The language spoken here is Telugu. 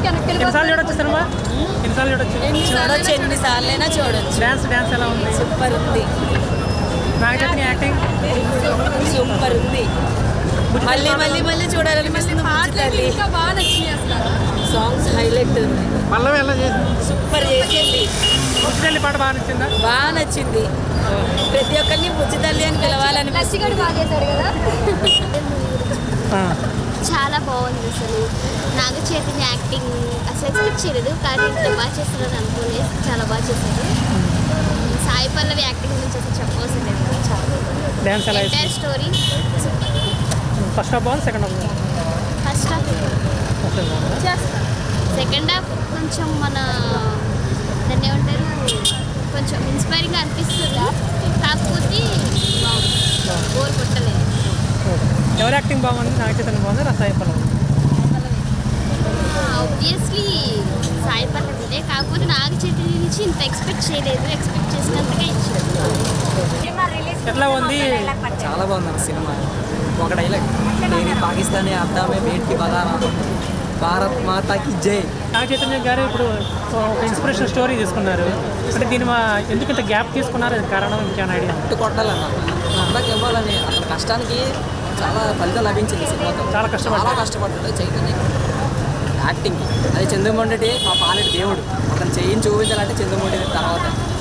ఎన్నిసార్లు చూడొచ్చు సినిమా? ఎన్నిసార్లు చూడొచ్చు? ఎన్నిసార్లైనా చూడొచ్చు. డాన్స్ ఎలా ఉంది? సూపర్ ఉంది. నాగచైతన్య యాక్టింగ్ సూపర్ ఉంది. మళ్ళీ చూడాలనిపిస్తుంది. సాంగ్స్ హైలైట్ ఉంది. పల్లవి ఎలా చేసింది? సూపర్ చేసింది. బుజ్జితల్లి పాట బాగా నచ్చిందా? బాగా నచ్చింది. ప్రతి ఒక్కరిని బుజ్జితల్లి అని పిలవాలనిపిస్తుంది. చాలా బాగుంది. అసలు నాగ చైతన్య యాక్టింగ్ అసలు ఎక్స్పెక్ట్ చేయలేదు, కానీ ఇంత బాగా చేస్తున్నారని అనుకోలేదు. చాలా బాగా చేశారు. సాయి పల్లవి యాక్టింగ్ గురించి అసలు చెప్పవలసిన లేదు. చాలా ఎంటైర్ స్టోరీ ఫస్ట్ హాఫ్ బాగుంది, second half first half second half కొంచెం దాన్ని ఏమంటారు, కొంచెం ఇన్స్పైరింగ్గా అనిపిస్తుంది. కాకపోతే బోర్ కొట్టలేదు. ఎవరి యాక్టింగ్ బాగుంది? నాగ చైతన్య బాగుంది, సాయి పల్లవి? ఆబ్వియస్లీ సాయి పల్లవిదే. కాకపోతే నాగ చైతన్య నుంచి ఇంత ఎక్స్పెక్ట్ చేయలేదు. ఎక్స్పెక్ట్ చేసినంతగా ఇచ్చారు. ఎట్లా ఉంది? చాలా బాగుంది సినిమా. ఒక డైలాగ్, నేను పాకిస్తానీ అర్థమే బేట్కి బలానా, భారత్ మాతాకి జై. నాగ చైతన్య గారు ఇప్పుడు ఒక ఇన్స్పిరేషన్ స్టోరీ తీసుకున్నారు అంటే దీని ఎందుకు ఇంత గ్యాప్ తీసుకున్నారు? కారణం ఇంకేమైనా ఐడియా? అట్టు కొట్టాలన్న అందరికి ఇవ్వాలని అతని కష్టానికి చాలా ఫలితం లభించింది సినిమాతో. చాలా కష్టపడ్డాడు చైతన్య యాక్టింగ్కి. అది చంద్రమౌళి మా పాలెటి దేవుడు. అతను చేయించి చూపించాలంటే చంద్రమౌళి తర్వాత